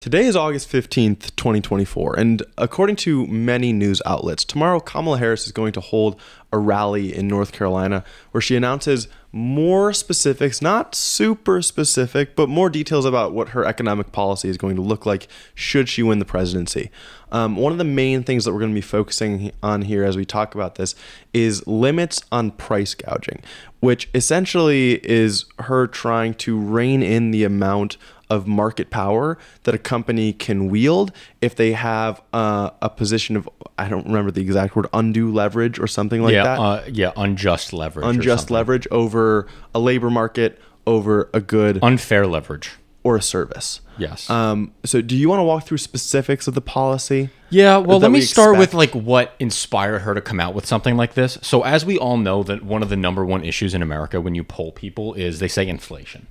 Today is August 15th, 2024, and according to many news outlets, tomorrow Kamala Harris is going to hold a rally in North Carolina where she announces more specifics, not super specific, but more details about what her economic policy is going to look like should she win the presidency. One of the main things that we're going to be focusing on here as we talk about this is limits on price gouging, which essentially is her trying to rein in the amount of market power that a company can wield if they have a position of, I don't remember the exact word, undue leverage or something like that. Unjust leverage. Unjust leverage over a labor market, over a good. Unfair leverage. Or a service. Yes. So do you want to walk through specifics of the policy? Yeah, well, let me start with what inspired her to come out with something like this. So as we all know, that one of the number one issues in America when you poll people is they say inflation.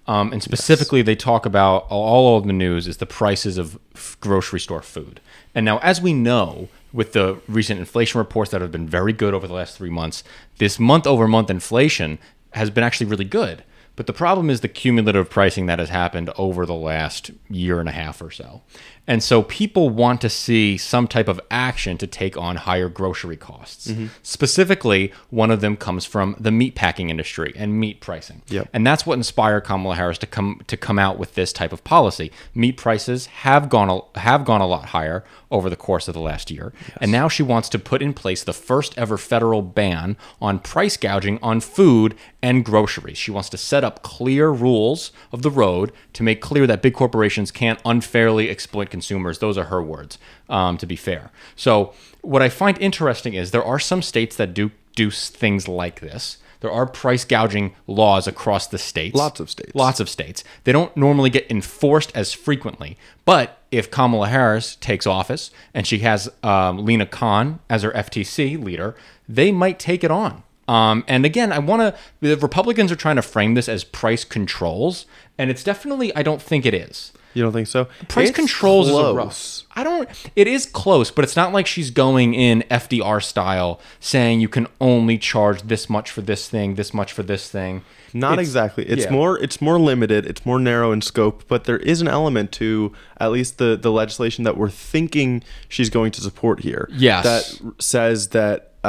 And specifically, They talk about, all of the news is the prices of grocery store food. And now, as we know, with the recent inflation reports that have been very good over the last 3 months, this month-over-month inflation has been actually really good. But the problem is the cumulative pricing that has happened over the last year and a half or so. And so people want to see some type of action to take on higher grocery costs. Mm-hmm. Specifically, one of them comes from the meatpacking industry and meat pricing. Yep. And that's what inspired Kamala Harris to come out with this type of policy. Meat prices have gone a lot higher over the course of the last year. Yes. And now she wants to put in place the first ever federal ban on price gouging on food and groceries. She wants to set up clear rules of the road to make clear that big corporations can't unfairly exploit consumers. Those are her words, to be fair. So what I find interesting is there are some states that do things like this. There are price gouging laws across the states. Lots of states. Lots of states. They don't normally get enforced as frequently. But if Kamala Harris takes office and she has Lena Khan as her FTC leader, they might take it on. And again, the Republicans are trying to frame this as price controls, and it's definitely, I don't think it is. You don't think so? Price controls is a rough. It is close, but it's not like she's going in FDR style saying you can only charge this much for this thing, this much for this thing. Not exactly. It's more limited, it's more narrow in scope, but there is an element to at least the legislation that we're thinking she's going to support here. Yes. That says that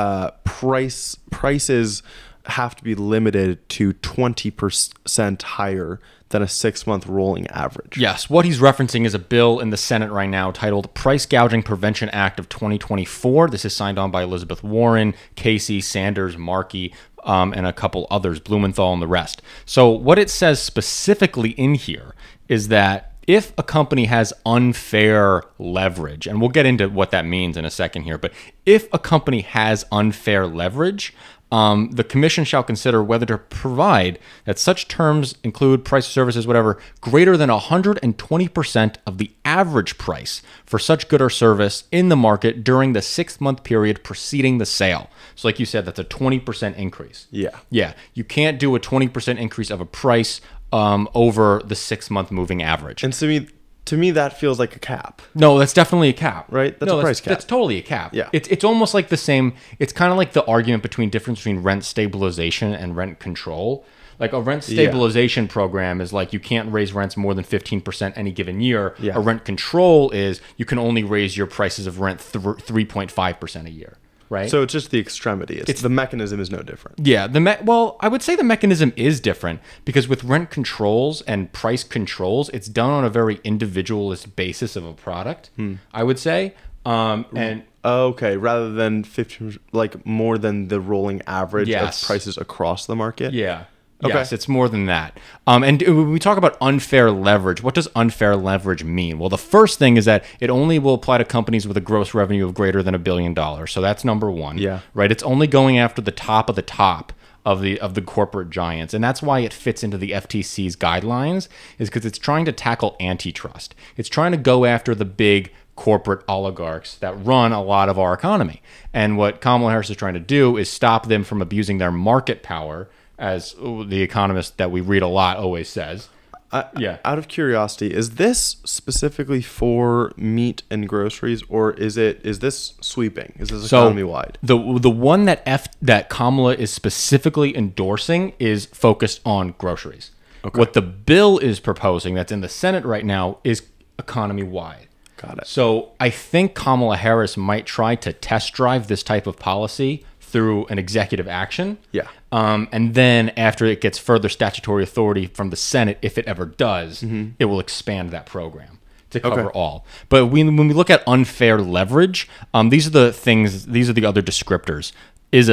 prices have to be limited to 20% higher than a 6-month rolling average. Yes, what he's referencing is a bill in the Senate right now titled Price Gouging Prevention Act of 2024. This is signed on by Elizabeth Warren, Casey, Sanders, Markey, and a couple others, Blumenthal and the rest. So what it says specifically in here is that if a company has unfair leverage, and we'll get into what that means in a second here, but if a company has unfair leverage, the commission shall consider whether to provide that such terms include price of services, whatever, greater than 120% of the average price for such good or service in the market during the 6-month period preceding the sale. So like you said, that's a 20% increase. Yeah. Yeah. You can't do a 20% increase of a price over the 6-month moving average. And to me, that feels like a cap. No, that's definitely a cap. Right? That's a price cap. That's totally a cap. Yeah. It's almost like the same. It's kind of like the argument difference between rent stabilization and rent control. Like a rent stabilization program is like you can't raise rents more than 15% any given year. Yeah. A rent control is you can only raise your prices of rent 3.5% a year. Right? So it's just the extremity. The mechanism is no different. Yeah. Well, I would say the mechanism is different because with rent controls and price controls, it's done on a very individualist basis of a product, I would say. Okay, rather than 15, like more than the rolling average of prices across the market? Yeah. Okay. Yes, it's more than that. And when we talk about unfair leverage, what does unfair leverage mean? Well, the first thing is that it only will apply to companies with a gross revenue of greater than $1 billion. So that's number one. Yeah. Right? It's only going after the top of the top of the corporate giants. And that's why it fits into the FTC's guidelines, is because it's trying to tackle antitrust. It's trying to go after the big corporate oligarchs that run a lot of our economy. And what Kamala Harris is trying to do is stop them from abusing their market power, as the economist that we read a lot always says. Out of curiosity, is this specifically for meat and groceries, or is this sweeping? Is this economy wide? The one that Kamala is specifically endorsing is focused on groceries. Okay. What the bill is proposing that's in the Senate right now is economy-wide. Got it. So I think Kamala Harris might try to test drive this type of policy through an executive action. Yeah. And then after it gets further statutory authority from the Senate, if it ever does, it will expand that program to cover all. But when we look at unfair leverage, these are the other descriptors. Is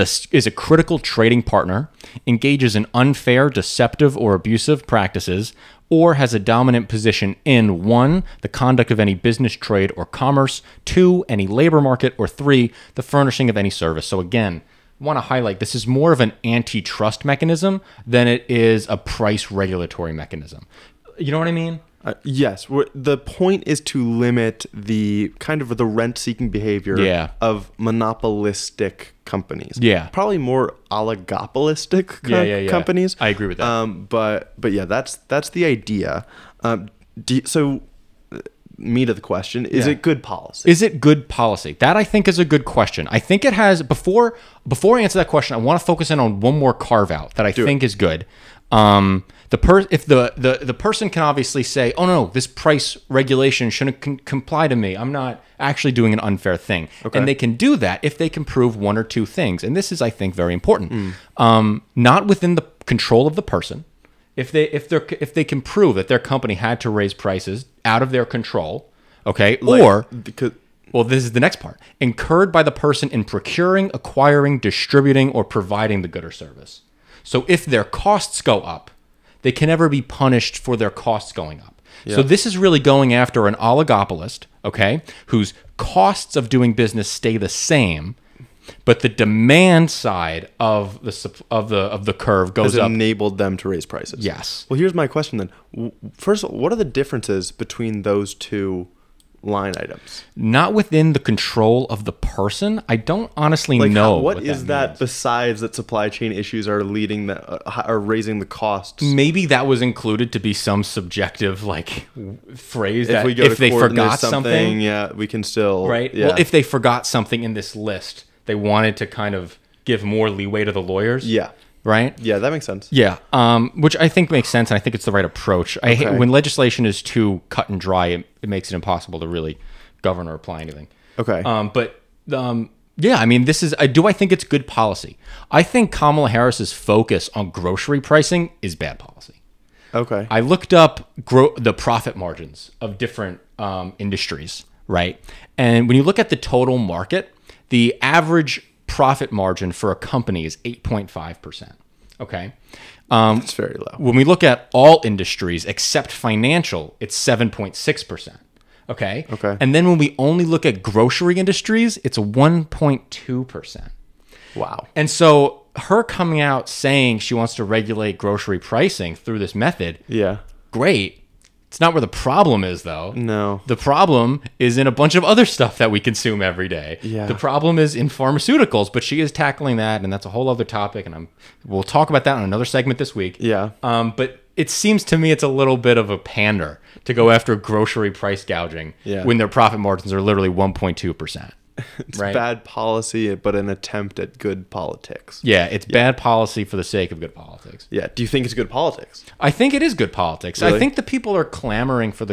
a critical trading partner, engages in unfair, deceptive, or abusive practices, or has a dominant position in 1, the conduct of any business, trade, or commerce, 2, any labor market, or 3, the furnishing of any service. So again, I want to highlight this is more of an antitrust mechanism than it is a price regulatory mechanism. You know what I mean? Yes. The point is to limit the kind of the rent-seeking behavior of monopolistic companies. Yeah. Probably more oligopolistic companies. I agree with that. But yeah, that's the idea. So meat of the question, is it good policy? Is it good policy? That I think is a good question. I think it has, before I answer that question, I want to focus in on one more carve out that I think is good. If the person can obviously say, oh no, this price regulation shouldn't comply to me. I'm not actually doing an unfair thing. Okay. And they can do that if they can prove 1 or 2 things. And this is, I think, very important. Not within the control of the person. If they can prove that their company had to raise prices out of their control, okay, well, this is the next part. Incurred by the person in procuring, acquiring, distributing, or providing the good or service. So if their costs go up, they can never be punished for their costs going up. Yeah. So this is really going after an oligopolist, okay, whose costs of doing business stay the same, but the demand side of the curve goes up. Has enabled them to raise prices. Yes. Well, here's my question then. First of all, what are the differences between those two line items? Not within the control of the person. I don't honestly know. What is that besides that supply chain issues are leading are raising the costs? Maybe that was included to be some subjective phrase that if they forgot something, yeah, we can still right. Yeah. Well, if they forgot something in this list, they wanted to kind of give more leeway to the lawyers. Yeah. Right? Yeah, that makes sense. Yeah, which I think makes sense, and I think it's the right approach. I hate when legislation is too cut and dry, it makes it impossible to really govern or apply anything. Okay. Yeah, I mean, do I think it's good policy? I think Kamala Harris's focus on grocery pricing is bad policy. Okay. I looked up the profit margins of different industries, right? And when you look at the total market, the average profit margin for a company is 8.5%. Okay. That's very low. When we look at all industries except financial, it's 7.6%. Okay. Okay. And then when we only look at grocery industries, it's 1.2%. Wow. And so her coming out saying she wants to regulate grocery pricing through this method. Yeah. Great. It's not where the problem is, though. No. The problem is in a bunch of other stuff that we consume every day. Yeah. The problem is in pharmaceuticals, but she is tackling that, and that's a whole other topic, and we'll talk about that in another segment this week. Yeah. But it seems to me it's a little bit of a pander to go after grocery price gouging when their profit margins are literally 1.2%. It's bad policy, but an attempt at good politics. Yeah, it's bad policy for the sake of good politics. Yeah. Do you think it's good politics? I think it is good politics. Really? I think the people are clamoring for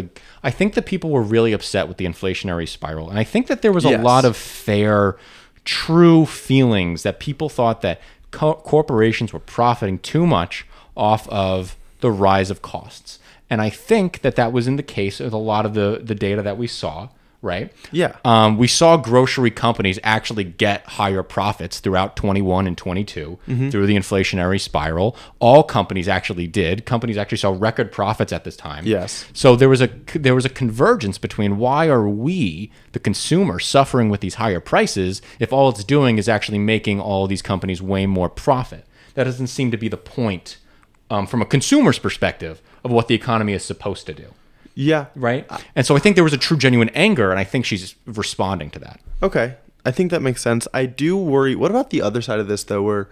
I think the people were really upset with the inflationary spiral. And I think that there was a lot of fair, true feelings that people thought that corporations were profiting too much off of the rise of costs. And I think that was in the case of a lot of the data that we saw. Right? Yeah. We saw grocery companies actually get higher profits throughout 21 and 22 through the inflationary spiral. All companies actually did. Companies actually saw record profits at this time. Yes. So there was a convergence between why are we, the consumer, suffering with these higher prices if all it's doing is actually making all these companies way more profit. That doesn't seem to be the point from a consumer's perspective of what the economy is supposed to do. Yeah. Right? And so I think there was a true, genuine anger, and I think she's responding to that. Okay. I think that makes sense. I do worry. What about the other side of this, though, where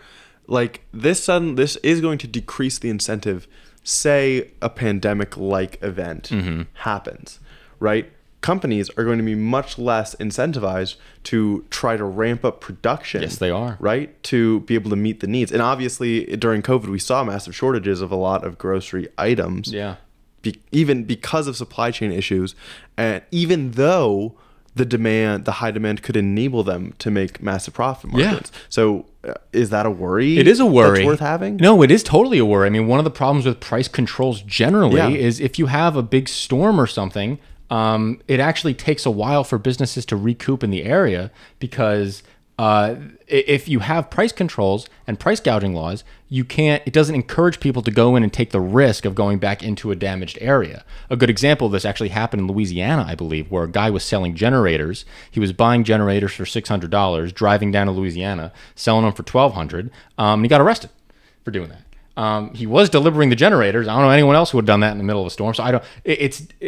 this is going to decrease the incentive, say a pandemic-like event happens, right? Companies are going to be much less incentivized to try to ramp up production. Yes, they are. Right? To be able to meet the needs. And obviously, during COVID, we saw massive shortages of a lot of grocery items. Yeah. even because of supply chain issues, and even though the high demand could enable them to make massive profit margins. So is that a worry? It is a worry. That's worth having? No, it is totally a worry. I mean, one of the problems with price controls generally is if you have a big storm or something, it actually takes a while for businesses to recoup in the area because if you have price controls and price gouging laws, it doesn't encourage people to go in and take the risk of going back into a damaged area. A good example of this actually happened in Louisiana, I believe, where a guy was selling generators. He was buying generators for $600, driving down to Louisiana, selling them for $1,200, and he got arrested for doing that. He was delivering the generators. I don't know anyone else who would have done that in the middle of a storm. So I don't.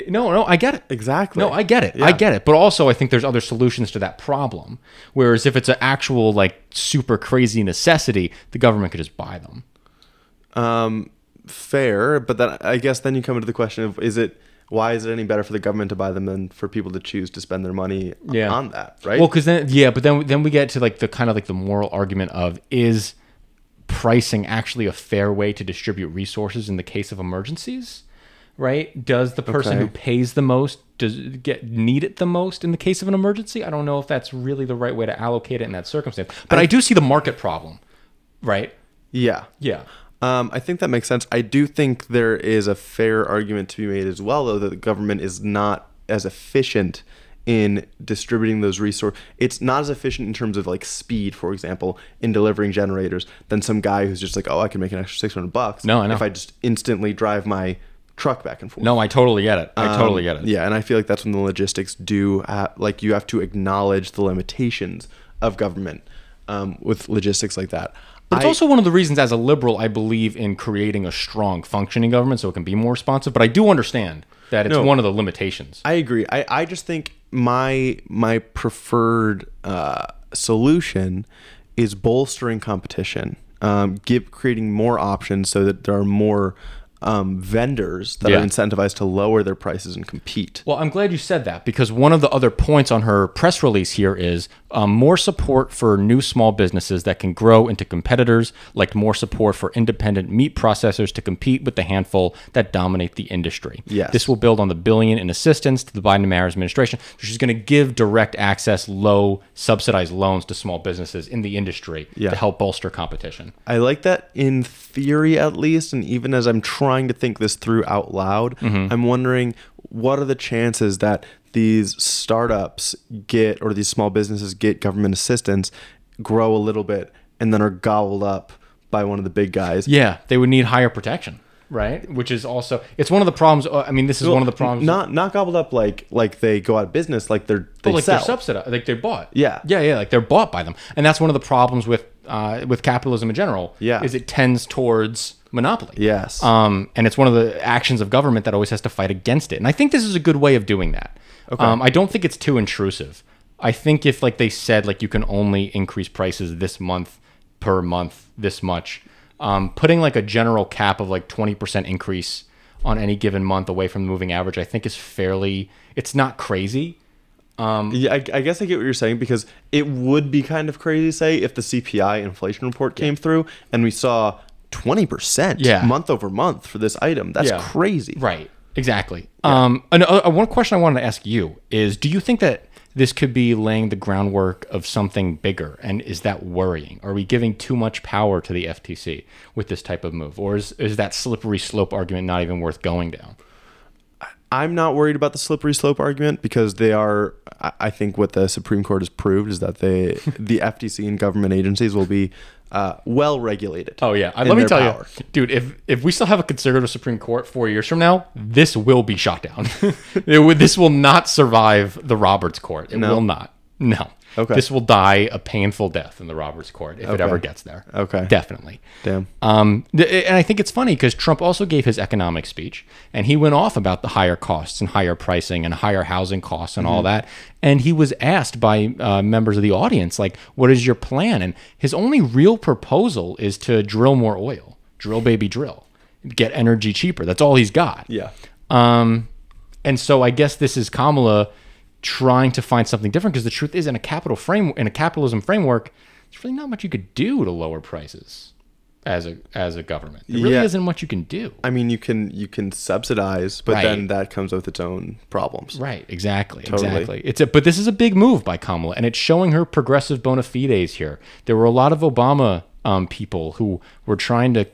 No. I get it. Exactly. No, I get it. Yeah. I get it. But also, I think there's other solutions to that problem. Whereas if it's an actual like super crazy necessity, the government could just buy them. Fair, but then I guess then you come into the question of why is it any better for the government to buy them than for people to choose to spend their money on that, right? Well, because then we get to like the kind of like the moral argument of is pricing actually a fair way to distribute resources in the case of emergencies, right? Does the person who pays the most need it the most in the case of an emergency? I don't know if that's really the right way to allocate it in that circumstance, but I do see the market problem, right? Yeah. I think that makes sense. I do think there is a fair argument to be made as well, though, that the government is not as efficient in distributing those resources. It's not as efficient in terms of like speed, for example, in delivering generators than some guy who's just like, oh, I can make an extra $600. No, I know. If I just instantly drive my truck back and forth. No, I totally get it. I totally get it. Yeah, and I feel like that's when the logistics you have to acknowledge the limitations of government with logistics like that. But it's also one of the reasons, as a liberal, I believe in creating a strong functioning government so it can be more responsive. But I do understand that it's one of the limitations. I agree. I just think my preferred solution is bolstering competition, creating more options so that there are more vendors that are incentivized to lower their prices and compete. Well, I'm glad you said that, because one of the other points on her press release here is more support for new small businesses that can grow into competitors, like more support for independent meat processors to compete with the handful that dominate the industry. Yes. This will build on the $1 billion in assistance to the Biden-Harris administration. So she's going to give direct access, low subsidized loans to small businesses in the industry to help bolster competition. I like that in theory, at least, and even as I'm trying to think this through out loud, I'm wondering, what are the chances that these startups or these small businesses get government assistance, grow a little bit, and then are gobbled up by one of the big guys? Yeah, they would need higher protection, right? Which is also, it's one of the problems. I mean, this is one of the problems. Not gobbled up like they go out of business, like they sell. They're subsidized, like they're bought. Yeah, like they're bought by them, and that's one of the problems with capitalism in general. Yeah, is it tends towards monopoly. Yes. And it's one of the actions of government that always has to fight against it. And I think this is a good way of doing that. Okay. I don't think it's too intrusive. I think if like they said, like you can only increase prices this month per month, this much, putting like a general cap of like 20% increase on any given month away from the moving average, I think is it's not crazy. I guess I get what you're saying, because it would be kind of crazy, say, if the CPI inflation report came through and we saw 20% month over month for this item. That's crazy. Right. Exactly. Yeah. One question I wanted to ask you is, do you think that this could be laying the groundwork of something bigger? And is that worrying? Are we giving too much power to the FTC with this type of move? Or is that slippery slope argument not even worth going down? I'm not worried about the slippery slope argument, because I think what the Supreme Court has proved is that the FTC and government agencies will be well regulated. Oh yeah, let me tell you, dude. If we still have a conservative Supreme Court 4 years from now, this will be shot down. This will not survive the Roberts Court. It will not. No. Okay. This will die a painful death in the Roberts Court if it ever gets there. Okay. Definitely. Damn. And I think it's funny because Trump also gave his economic speech, and he went off about the higher costs and higher pricing and higher housing costs and all that. And he was asked by members of the audience, like, what is your plan? And his only real proposal is to drill more oil. Drill, baby, drill. Get energy cheaper. That's all he's got. Yeah. And so I guess this is Kamala trying to find something different, because the truth is, in a capitalism framework, there's really not much you could do to lower prices. as a government. There really isn't much you can do. I mean, you can subsidize, but then that comes with its own problems. Right. Exactly. But this is a big move by Kamala, and it's showing her progressive bona fides here. There were a lot of Obama people who were trying to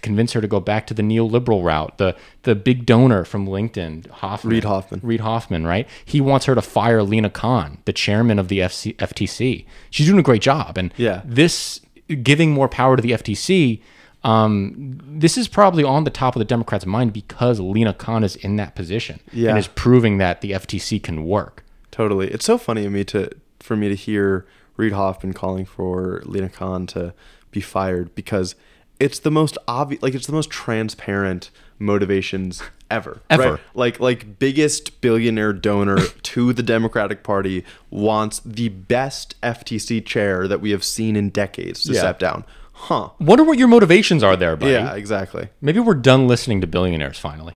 convince her to go back to the neoliberal route. The big donor from LinkedIn, Reid Hoffman, right? He wants her to fire Lena Khan, the chairman of the FTC. She's doing a great job, and this giving more power to the FTC, this is probably on the top of the Democrats' mind because Lena Khan is in that position and is proving that the FTC can work. Totally. It's so funny for me to hear Reid Hoffman calling for Lena Khan to be fired because it's the most obvious, like it's the most transparent motivations ever. Right? Like biggest billionaire donor to the Democratic Party wants the best FTC chair that we have seen in decades to step down. Wonder what your motivations are there, buddy. Yeah, exactly. Maybe we're done listening to billionaires finally.